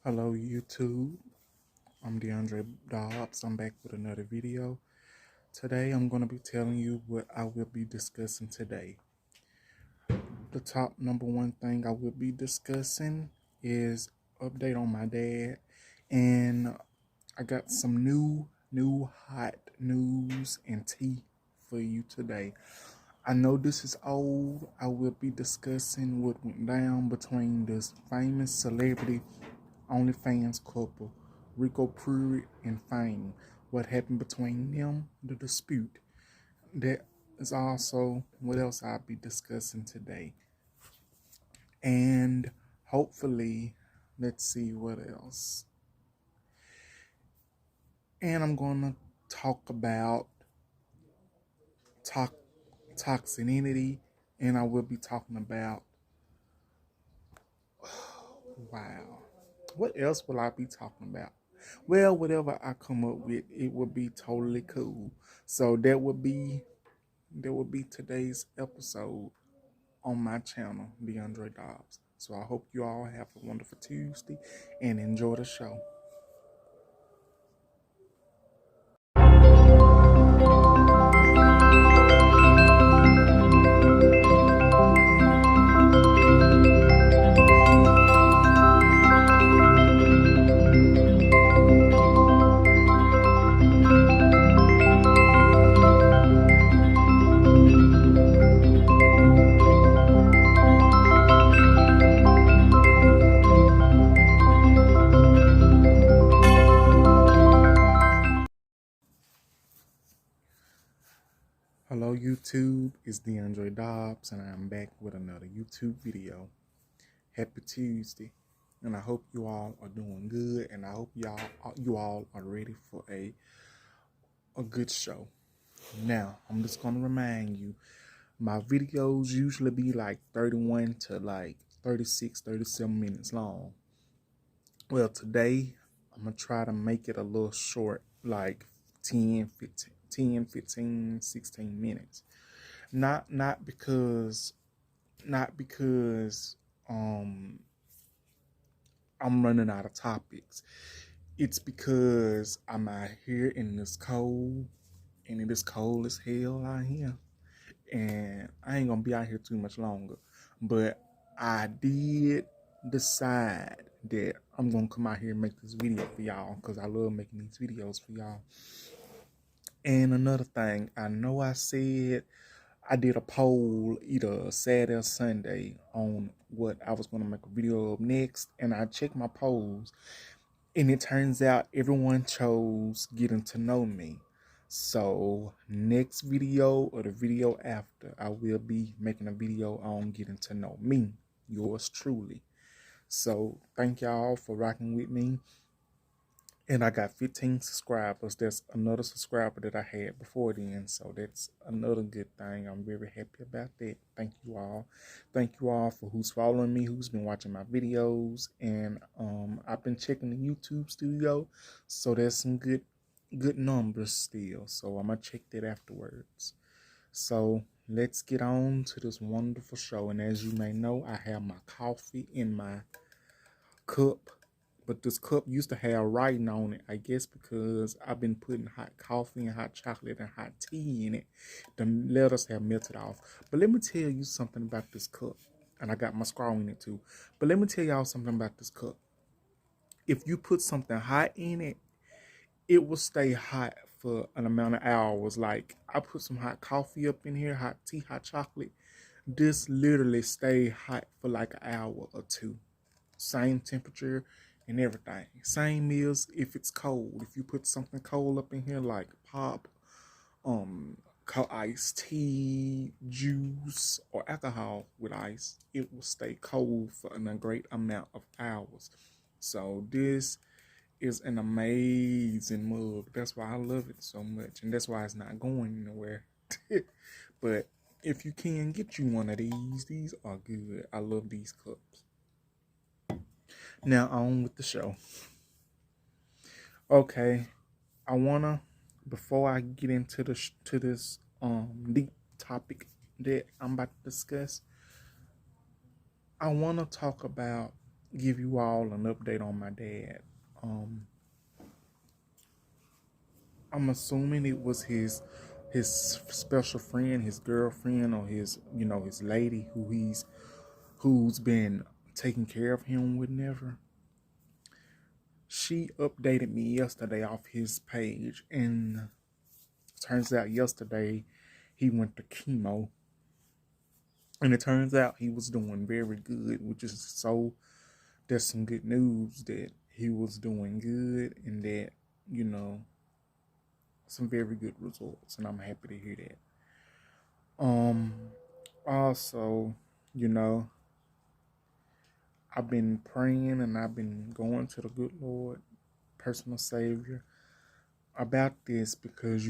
Hello YouTube, I'm DeAndre Dobbs. I'm back with another video. Today I'm going to be telling you what I will be discussing today. The top number one thing I will be discussing is update on my dad, and I got some new hot news and tea for you today. I know this is old. I will be discussing what went down between this famous celebrity OnlyFans couple, Rico Pruitt and Fame. What happened between them, the dispute. That is also what else I'll be discussing today. And hopefully, let's see what else. And I'm going to talk about toxicity, and I will be talking about, wow, what else will I be talking about? Well, whatever I come up with, it will be totally cool. So that would be today's episode on my channel, DeAndre Dobbs. So I hope you all have a wonderful Tuesday and enjoy the show. Hello YouTube, it's DeAndre Dobbs, and I'm back with another YouTube video. Happy Tuesday, and I hope you all are doing good, and I hope you all are ready for a good show. Now, I'm just gonna remind you, my videos usually be like 31 to like 36, 37 minutes long. Well, today I'm gonna try to make it a little short, like 10, 15, 16 minutes. Not because um I'm running out of topics. It's because I'm out here in this cold, and it is cold as hell out here. And I ain't gonna be out here too much longer. But I did decide that I'm gonna come out here and make this video for y'all, because I love making these videos for y'all. And another thing, I know I said I did a poll either Saturday or Sunday on what I was gonna make a video of next, and I checked my polls, and it turns out everyone chose getting to know me. So next video or the video after, I will be making a video on getting to know me, yours truly. So thank y'all for rocking with me. And I got 15 subscribers. That's another subscriber that I had before then. So that's another good thing. I'm very happy about that. Thank you all. Thank you all for who's following me, who's been watching my videos. And I've been checking the YouTube studio. So there's some good numbers still. So I'm going to check that afterwards. So let's get on to this wonderful show. And as you may know, I have my coffee in my cup. But this cup used to have writing on it, I guess because I've been putting hot coffee and hot chocolate and hot tea in it. The letters have melted off. But let me tell you something about this cup. And I got my straw in it too. But let me tell y'all something about this cup. If you put something hot in it, it will stay hot for an amount of hours. Like, I put some hot coffee up in here, hot tea, hot chocolate. This literally stayed hot for like an hour or two. Same temperature and everything. Same is if it's cold. If you put something cold up in here like pop, iced tea, juice, or alcohol with ice, it will stay cold for a great amount of hours. So this is an amazing mug. That's why I love it so much, and that's why it's not going anywhere. But if you can get you one of these are good. I love these cups. Now on with the show. Okay, I wanna, before I get into this deep topic that I'm about to discuss, I wanna talk about give you all an update on my dad. Um, I'm assuming it was his special friend, his girlfriend, or his his lady who's been taking care of him whenever. She updated me yesterday off his page, and turns out yesterday he went to chemo, and it turns out he was doing very good, which is so. There's some good news that he was doing good, and that you know some very good results, and I'm happy to hear that. Also, you know, I've been praying and I've been going to the good Lord, personal Savior, about this because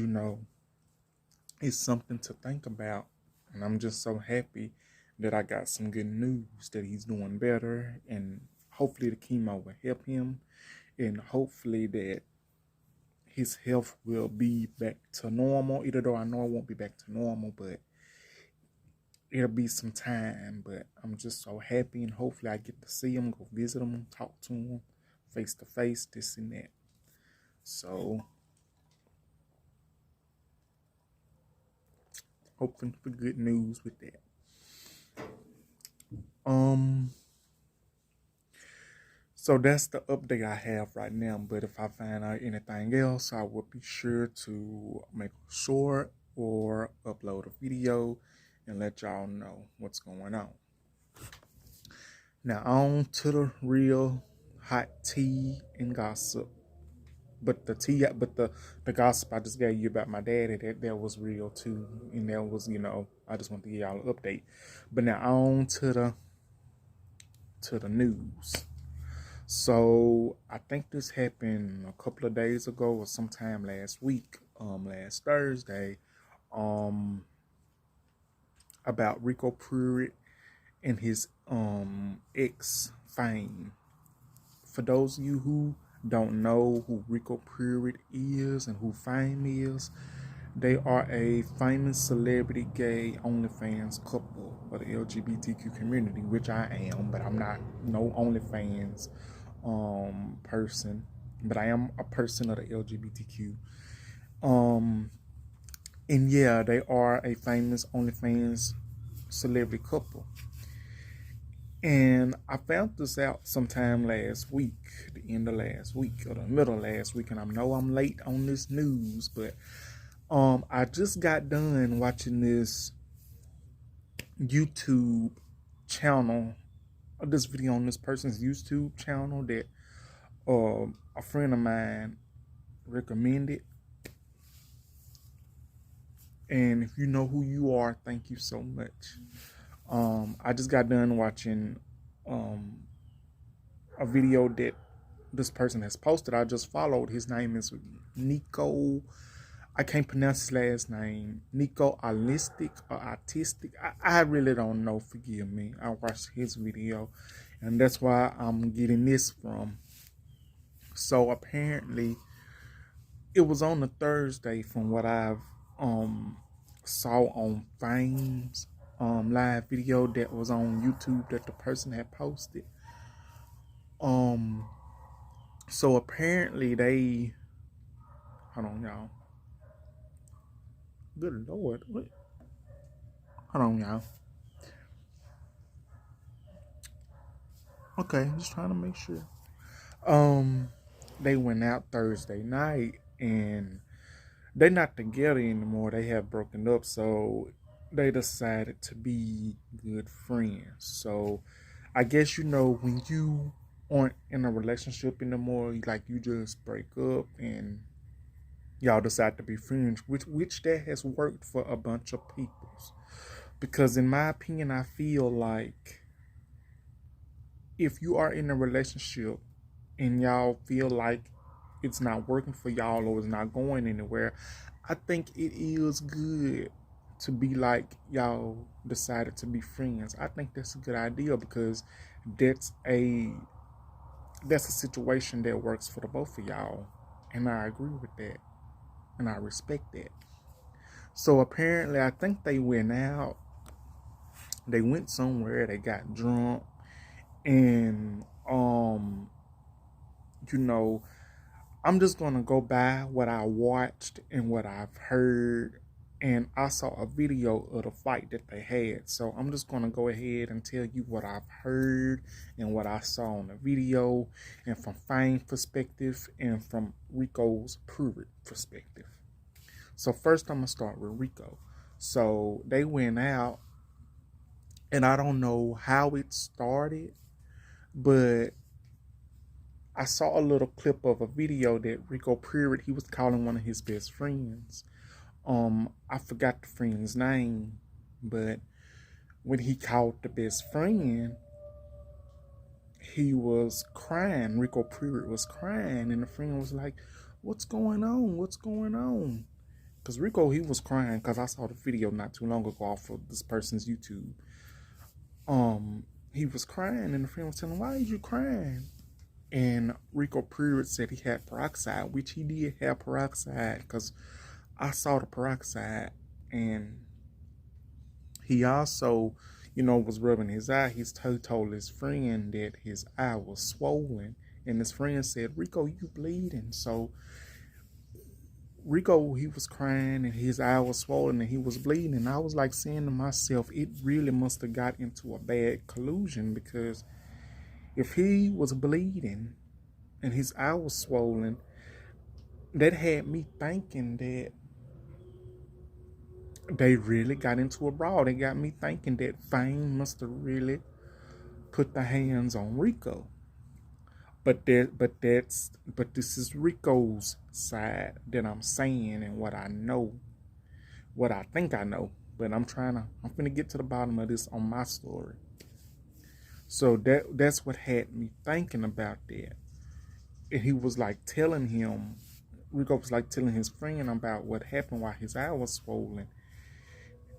it's something to think about, and I'm just so happy that I got some good news that he's doing better, and hopefully the chemo will help him, and hopefully that his health will be back to normal. Even though I know it won't be back to normal, but it'll be some time. But I'm just so happy, and hopefully I get to see him, go visit him, talk to him face to face, this and that. So hoping for good news with that. So that's the update I have right now. But if I find out anything else, I will be sure to make a short or upload a video and let y'all know what's going on. Now on to the real hot tea and gossip. But the gossip I just gave you about my daddy, that was real too. And that was, I just want to give y'all an update. But now on to the news. So I think this happened a couple of days ago or sometime last week, last Thursday, about Rico Pruitt and his ex Fame. For those of you who don't know who Rico Pruitt is and who Fame is, they are a famous celebrity gay OnlyFans couple of the LGBTQ community, which I am, but I'm not no OnlyFans person, but I am a person of the LGBTQ. And yeah, they are a famous OnlyFans celebrity couple. And I found this out sometime last week, the end of last week or the middle of last week, and I know I'm late on this news, but I just got done watching this YouTube channel, this video on this person's YouTube channel that a friend of mine recommended. And if you know who you are, thank you so much. I just got done watching a video that this person has posted. I just followed. His name is Nico. I can't pronounce his last name. Nico Artistic or Artistic. I really don't know. Forgive me. I watched his video, and that's why I'm getting this from. So apparently, it was on a Thursday from what I've saw on Fame's live video that was on YouTube that the person had posted. So apparently they, hold on y'all. Good Lord, what? Hold on y'all. Okay, just trying to make sure. They went out Thursday night and they're not together anymore. They have broken up, so they decided to be good friends. So I guess when you aren't in a relationship anymore, like you just break up and y'all decide to be friends, which that has worked for a bunch of people. Because in my opinion, I feel like if you are in a relationship and y'all feel like it's not working for y'all or it's not going anywhere, I think it is good to be like y'all decided to be friends. I think that's a good idea because that's a situation that works for the both of y'all, and I agree with that and I respect that. So apparently I think they went out, they went somewhere, they got drunk, and you know, I'm just going to go by what I watched and what I've heard. And I saw a video of the fight that they had. So I'm just going to go ahead and tell you what I've heard and what I saw on the video, and from Fame perspective and from Rico's Pruitt perspective. So first I'm going to start with Rico. So they went out, and I don't know how it started, but I saw a little clip of a video that Rico Pruitt, he was calling one of his best friends. I forgot the friend's name, but when he called the best friend, he was crying. Rico Pruitt was crying, and the friend was like, "What's going on? What's going on?" Because Rico, he was crying, because I saw the video not too long ago off of this person's YouTube. He was crying, and the friend was telling him, "Why are you crying?" And Rico Pruitt said he had peroxide, which he did have peroxide, because I saw the peroxide. And he also, was rubbing his eye. He told his friend that his eye was swollen. And his friend said, "Rico, you bleeding." So Rico, he was crying and his eye was swollen and he was bleeding. And I was like saying to myself, it really must have got into a bad collusion, because if he was bleeding and his eye was swollen, that had me thinking that they really got into a brawl. They got me thinking that Fame must have really put the hands on Rico. But this is Rico's side that I'm saying, and what I know, what I think I know. But I'm finna get to the bottom of this on my story. So that's what had me thinking about that. And he was like telling him, Rico was like telling his friend about what happened while his eye was swollen.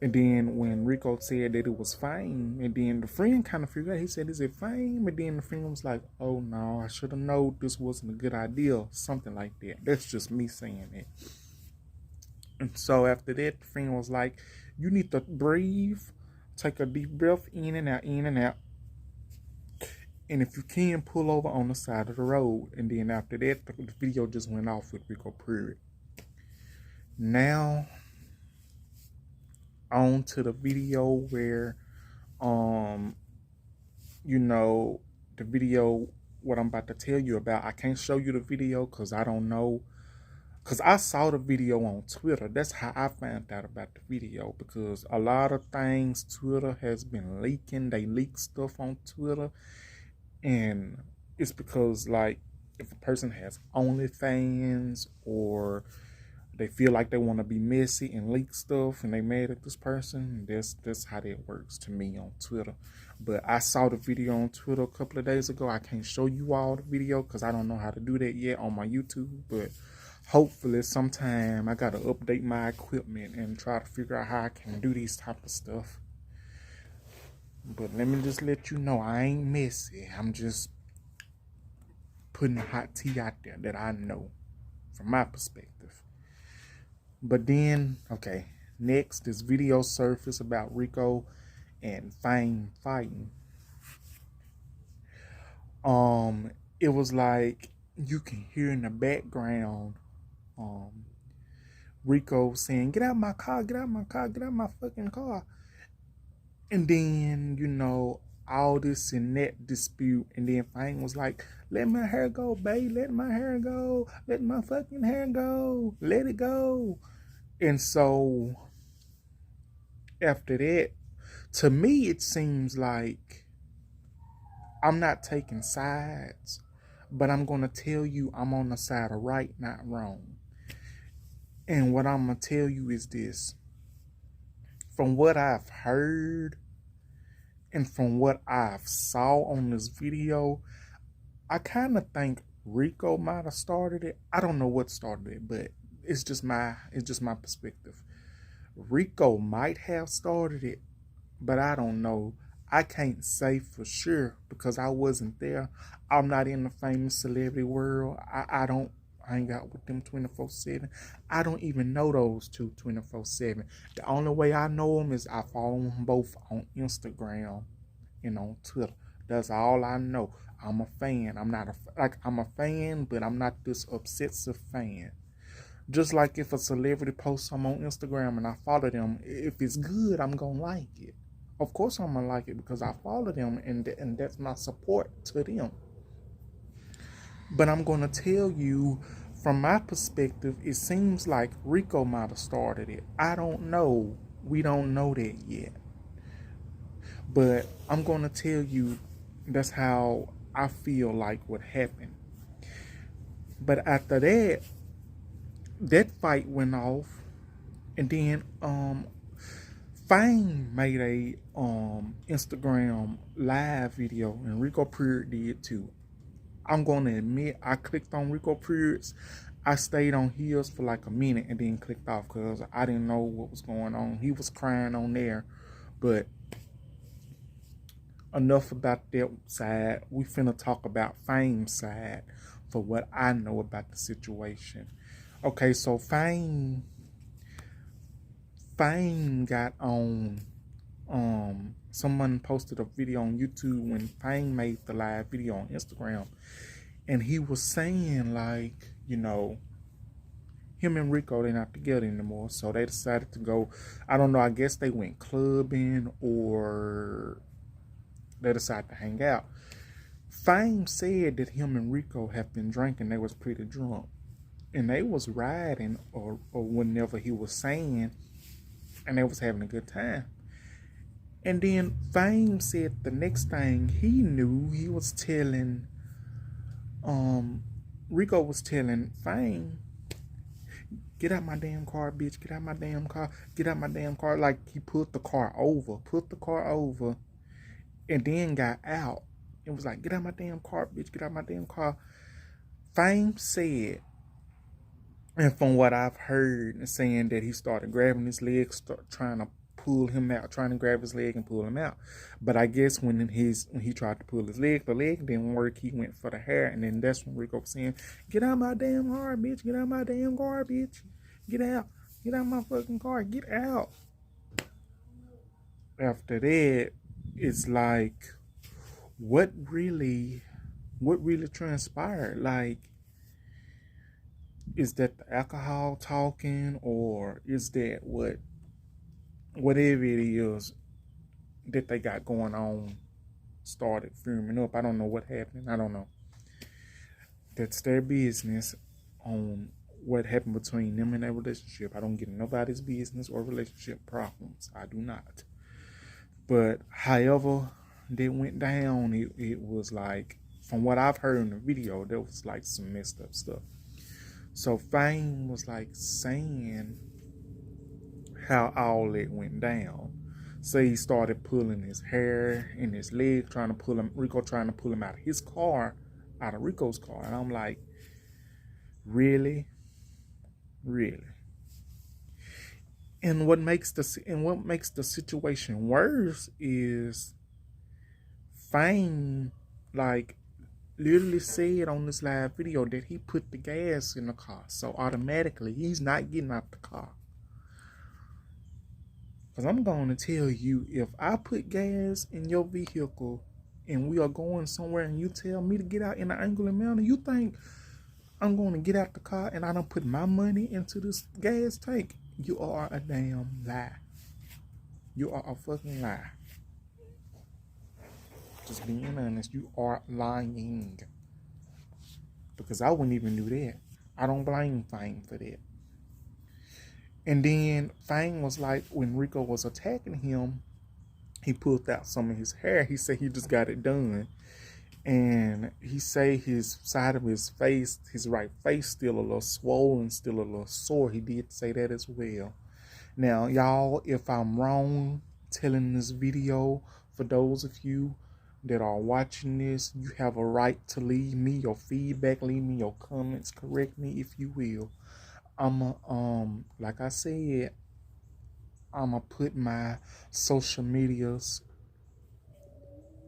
And then when Rico said that it was Fame, and then the friend kind of figured out, he said, "Is it Fame?" And then the friend was like, "Oh no, I should have known this wasn't a good idea." Something like that. That's just me saying it. And so after that, the friend was like, "You need to breathe, take a deep breath in and out, in and out. And if you can, pull over on the side of the road." And then after that, the video just went off with Rico Pruitt. Now, on to the video where, the video, what I'm about to tell you about. I can't show you the video because I don't know. Because I saw the video on Twitter. That's how I found out about the video. Because a lot of things Twitter has been leaking. They leak stuff on Twitter. And it's because, like, if a person has OnlyFans, or they feel like they want to be messy and leak stuff and they mad at this person, that's how that works to me on Twitter. But I saw the video on Twitter a couple of days ago. I can't show you all the video because I don't know how to do that yet on my YouTube. But hopefully sometime I got to update my equipment and try to figure out how I can do these type of stuff. But let me just let you know, I ain't messy. I'm just putting hot tea out there that I know from my perspective. But then, okay, next, this video surfaced about Rico and Fame fighting. It was like you can hear in the background, Rico saying, "Get out my car, get out my car, get out my fucking car." And then, all this and that dispute. And then Fame was like, "Let my hair go, babe. Let my hair go. Let my fucking hair go. Let it go." And so after that, to me, it seems like I'm not taking sides, but I'm going to tell you I'm on the side of right, not wrong. And what I'm going to tell you is this. From what I've heard and from what I've saw on this video, I kind of think Rico might have started it. I don't know what started it, but it's just my perspective. Rico might have started it, but I don't know. I can't say for sure because I wasn't there. I'm not in the famous celebrity world. I don't hang out with them 24/7. I don't even know those two 24/7. The only way I know them is I follow them both on Instagram and on Twitter. That's all I know. I'm a fan. I'm not I'm a fan, but I'm not this obsessive fan. Just like if a celebrity posts something on Instagram and I follow them, if it's good, I'm gonna like it. Of course, I'm gonna like it because I follow them and that's my support to them. But I'm gonna tell you, from my perspective, it seems like Rico might have started it. I don't know. We don't know that yet. But I'm gonna tell you that's how I feel like what happened. But after that, that fight went off, and then Fame made a Instagram live video, and Rico Pruitt did too. I'm gonna admit I clicked on Rico Pruitt's. I stayed on his for like a minute and then clicked off because I didn't know what was going on. He was crying on there, but enough about that side. We finna talk about Fame's side for what I know about the situation. Okay, so Fame got on someone posted a video on YouTube when Fame made the live video on Instagram, and he was saying like, him and Rico, they're not together anymore, so they decided to go, I don't know, I guess they went clubbing or they decided to hang out. Fame said that him and Rico have been drinking. They was pretty drunk, and they was riding or whenever he was saying, and they was having a good time. And then Fame said the next thing he knew, he was telling Rico was telling Fame, get out my damn car, bitch, get out my damn car, get out my damn car. Like he put the car over, and then got out. It was like, get out my damn car, bitch, get out my damn car. Fame said, and from what I've heard, saying that he started grabbing his leg, trying to pull him out, trying to grab his leg and pull him out. But I guess when he tried to pull his leg, the leg didn't work. He went for the hair, and then that's when Rico was saying, get out my damn car, bitch, get out my damn car, bitch, get out my fucking car, get out. After that, it's like, what really transpired? Like, is that the alcohol talking, or is that whatever it is that they got going on started firming up? I don't know what happened. I don't know. That's their business on what happened between them and their relationship. I don't get nobody's business or relationship problems. I do not. But however that went down, it was like, from what I've heard in the video, there was like some messed up stuff. So Fame was like saying how all it went down. So he started pulling his hair and his leg, Rico trying to pull him out of his car, out of Rico's car. And I'm like, really? And what makes the situation worse is Fame like literally said on this live video that he put the gas in the car, so automatically he's not getting out the car. Because I'm going to tell you, if I put gas in your vehicle and we are going somewhere and you tell me to get out in an angular manner, you think I'm going to get out the car and I don't put my money into this gas tank? You are a damn lie. You are a fucking lie. Just being honest, you are lying. Because I wouldn't even do that. I don't blame Fame for that. And then Fame was like, when Rico was attacking him, he pulled out some of his hair. He said he just got it done. And he say his side of his face, his right face, still a little swollen, still a little sore. He did say that as well. Now, y'all, if I'm wrong telling this video, for those of you that are watching this, you have a right to leave me your feedback, leave me your comments, correct me if you will. Like I said, I'ma put my social medias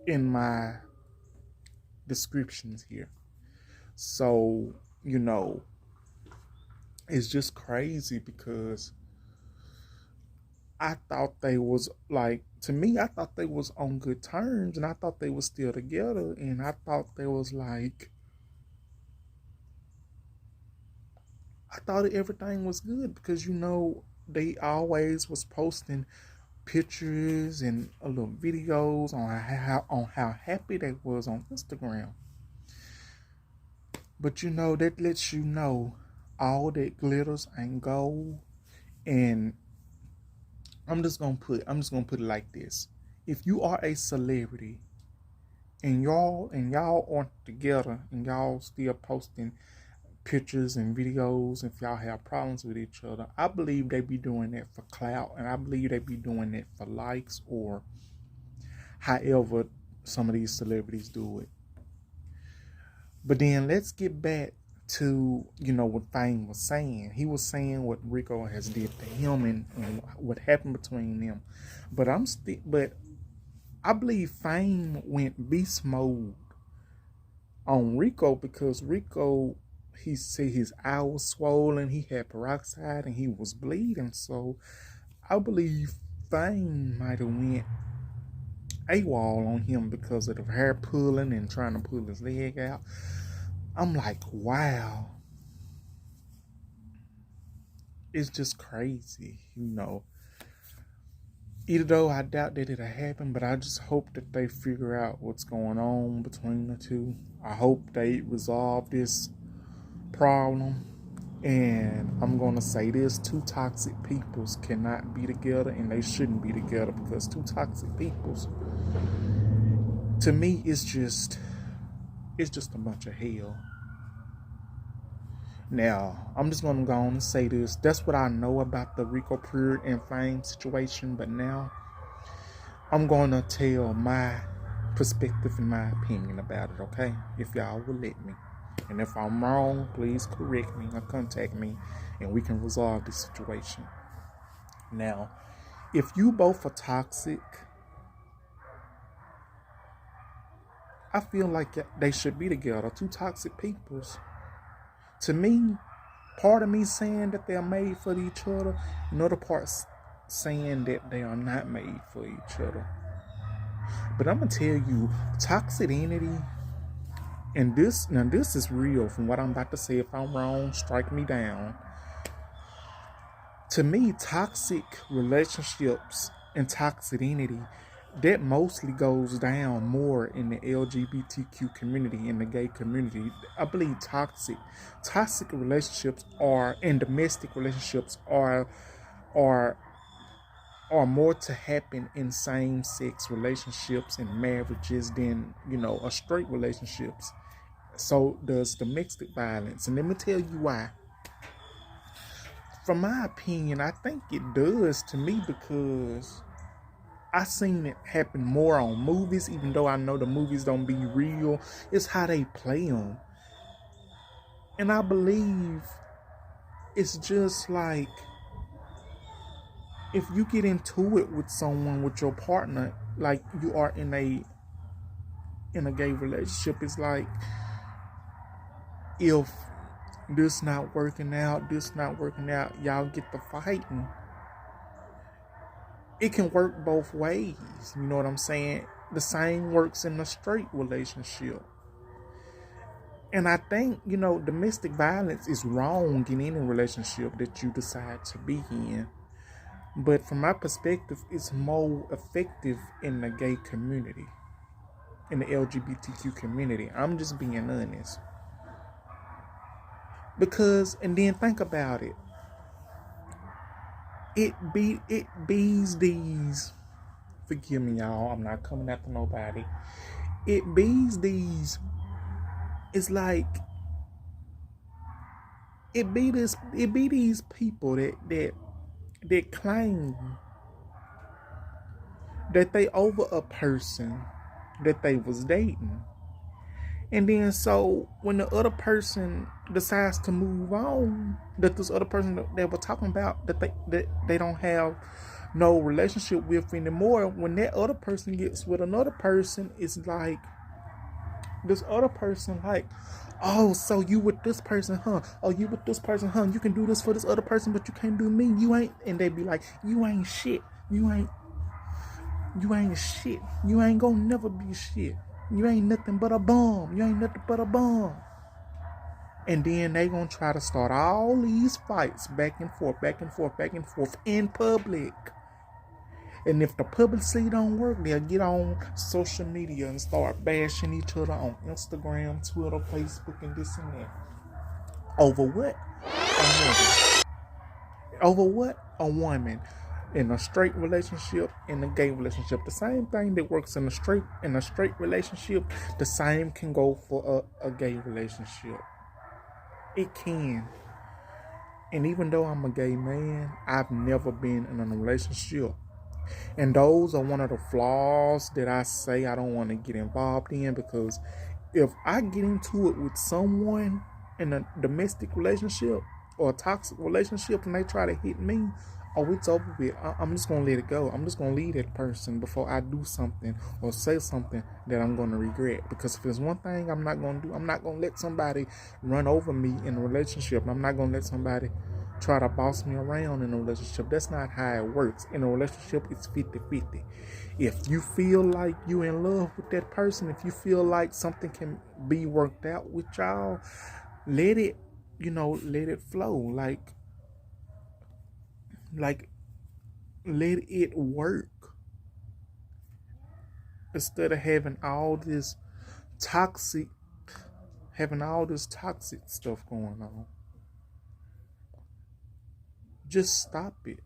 in my descriptions here. So, it's just crazy because I thought they was like to me, I thought they was on good terms, and I thought they was still together, and I thought they was like, I thought everything was good because they always was posting pictures and little videos on how happy they was on Instagram. But that lets you know all that glitters ain't gold. And I'm just gonna put it like this: if you are a celebrity and y'all aren't together and y'all still posting pictures and videos, if y'all have problems with each other, I believe they be doing that for clout, and I believe they be doing that for likes or however some of these celebrities do it. But then let's get back to what Fame was saying. He was saying what Rico has did to him and what happened between them. But I believe Fame went beast mode on Rico because Rico, he said his eye was swollen, he had peroxide, and he was bleeding. So I believe Fame might have went AWOL on him because of the hair pulling and trying to pull his leg out. I'm like, wow. It's just crazy, Either though I doubt that it'll happen, but I just hope that they figure out what's going on between the two. I hope they resolve this problem. And I'm going to say this: two toxic peoples cannot be together, and they shouldn't be together, because two toxic peoples, to me, it's just a bunch of hell. Now, I'm just going to go on and say this. That's what I know about the Rico Pruitt and Fame situation. But now, I'm going to tell my perspective and my opinion about it, okay? If y'all will let me. And if I'm wrong, please correct me or contact me, and we can resolve this situation. Now, if you both are toxic, I feel like they should be together. Two toxic peoples. To me, part of me saying that they're made for each other, another part saying that they are not made for each other. But I'm going to tell you, toxicity, and this is real from what I'm about to say. If I'm wrong, strike me down. To me, toxic relationships and toxicity, that mostly goes down more in the LGBTQ community, in the gay community. I believe toxic relationships and domestic relationships are more to happen in same-sex relationships and marriages than, a straight relationships. So does domestic violence. And let me tell you why. From my opinion, I think it does to me because I seen it happen more on movies, even though I know the movies don't be real. It's how they play them. And I believe it's just like, if you get into it with someone, with your partner, like you are in a gay relationship, it's like, if this not working out, y'all get to fighting. It can work both ways. You know what I'm saying? The same works in a straight relationship. And I think, domestic violence is wrong in any relationship that you decide to be in. But from my perspective, it's more effective in the gay community, in the LGBTQ community. I'm just being honest. Because, and then think about it. It bees these, forgive me y'all, I'm not coming after nobody. It bees these, it's like, it be these people that claim that they over a person that they was dating. And then so when the other person decides to move on, that this other person that they were talking about, that they don't have no relationship with anymore, when that other person gets with another person, it's like, this other person like, oh, so you with this person, huh? Oh, you with this person, huh? You can do this for this other person, but you can't do me. You ain't. And they be like, you ain't shit. You You ain't shit. You ain't gonna never be shit. You ain't nothing but a bum. You ain't nothing but a bum. And then they gonna try to start all these fights back and forth, back and forth, back and forth in public. And if the publicity don't work, they'll get on social media and start bashing each other on Instagram, Twitter, Facebook, and this and that. Over what? Over what? A woman. In a straight relationship, in a gay relationship. The same thing that works in a straight relationship, the same can go for a gay relationship. It can. And even though I'm a gay man, I've never been in a relationship. And those are one of the flaws that I say I don't want to get involved in, because if I get into it with someone in a domestic relationship or a toxic relationship and they try to hit me, oh, it's over with. I'm just going to let it go. I'm just going to leave that person before I do something or say something that I'm going to regret. Because if there's one thing I'm not going to do, I'm not going to let somebody run over me in a relationship. I'm not going to let somebody try to boss me around in a relationship. That's not how it works. In a relationship, it's 50-50. If you feel like you're in love with that person, if you feel like something can be worked out with y'all, let it flow. Like let it work. Instead of having all this toxic stuff going on. Just stop it.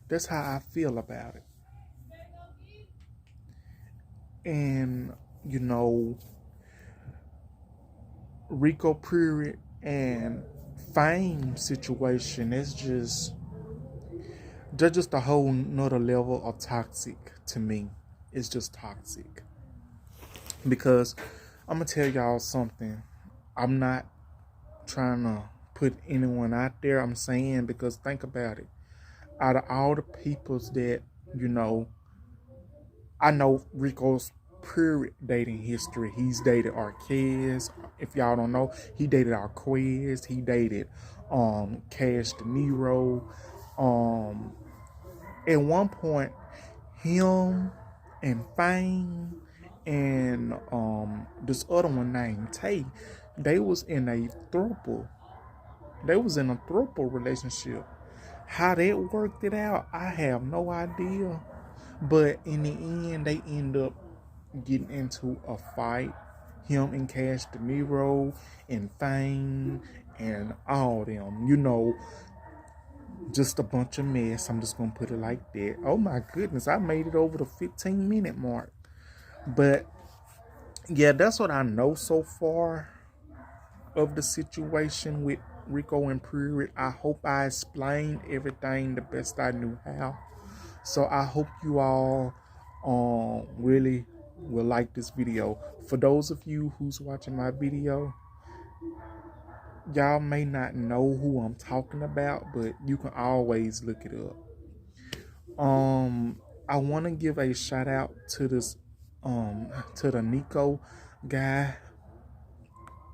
That's how I feel about it. And, Rico Pruitt and Fame situation, they're just a whole nother level of toxic to me. It's just toxic. Because I'm going to tell y'all something. I'm not trying to put anyone out there. I'm saying, because think about it. Out of all the peoples that, I know Rico's Pruitt dating history. He's dated Arquez. If y'all don't know, he dated Arquez. He dated Cash De Niro. At one point, him and Fame and this other one named Tay, they was in a throuple. They was in a throuple relationship. How that worked it out, I have no idea. But in the end, they end up getting into a fight. Him and Cash De Niro and Fame and all them. Just a bunch of mess. I'm just going to put it like that. Oh my goodness, I made it over the 15-minute mark. But yeah, that's what I know so far of the situation with Rico and Pruitt. I hope I explained everything the best I knew how. So I hope you all really will like this video. For those of you who's watching my video, y'all may not know who I'm talking about, but you can always look it up. I want to give a shout out to this to the Nico guy.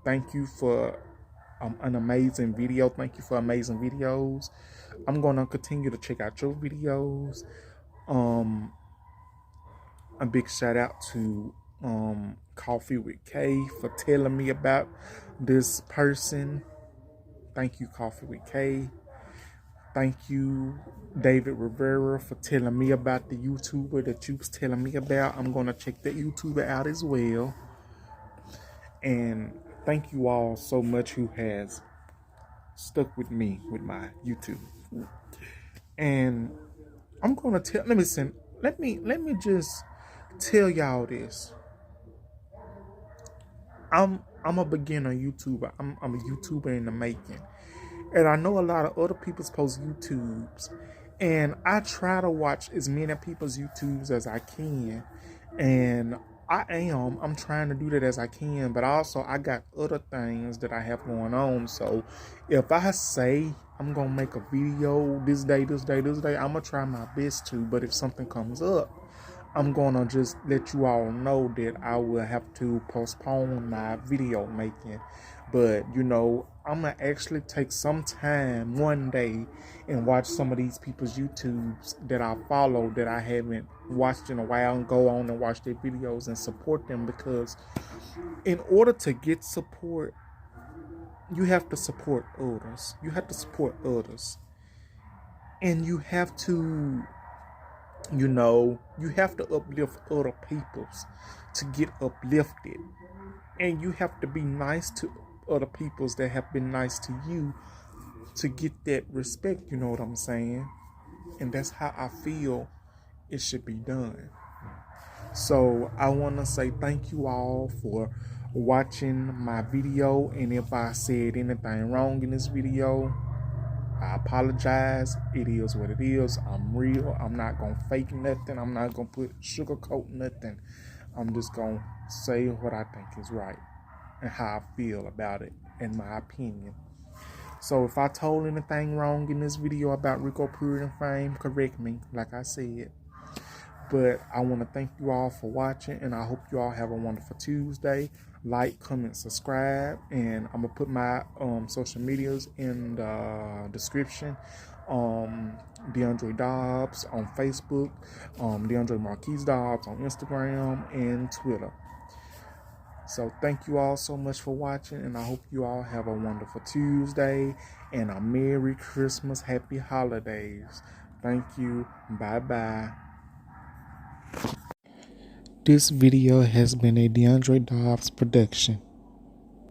Thank you for an amazing video. Thank you for amazing videos. I'm gonna continue to check out your videos. A big shout out to Coffee with K for telling me about this person. Thank you, Coffee with K. Thank you, David Rivera, for telling me about the YouTuber that you was telling me about. I'm gonna check that YouTuber out as well. And thank you all so much who has stuck with me with my YouTube. And I'm gonna let me just tell y'all this. I'm a beginner YouTuber. I'm a YouTuber in the making. And I know a lot of other people's post YouTubes. And I try to watch as many people's YouTubes as I can. And I'm trying to do that as I can. But also I got other things that I have going on. So if I say I'm going to make a video this day, I'm going to try my best to. But if something comes up, I'm going to just let you all know that I will have to postpone my video making But I'm gonna actually take some time one day and watch some of these people's YouTubes that I follow that I haven't watched in a while, and go on and watch their videos and support them, because in order to get support, you have to support others. You have to support others. And you have to, you have to uplift other peoples to get uplifted. And you have to be nice to other peoples that have been nice to you to get that respect, you know what I'm saying? And that's how I feel it should be done. So I want to say thank you all for watching my video. And if I said anything wrong in this video, I apologize. It is what it is. I'm real. I'm not going to fake nothing. I'm not going to put sugarcoat nothing. I'm just going to say what I think is right and how I feel about it, in my opinion. So if I told anything wrong in this video about Rico Pruitt and Fame, correct me, like I said. But I want to thank you all for watching, and I hope you all have a wonderful Tuesday. Like, comment, subscribe, and I'm going to put my social medias in the description. DeAndre Dobbs on Facebook, DeAndre Marquise Dobbs on Instagram and Twitter. So thank you all so much for watching, and I hope you all have a wonderful Tuesday and a Merry Christmas, Happy Holidays. Thank you. Bye-bye. This video has been a DeAndre Dobbs production.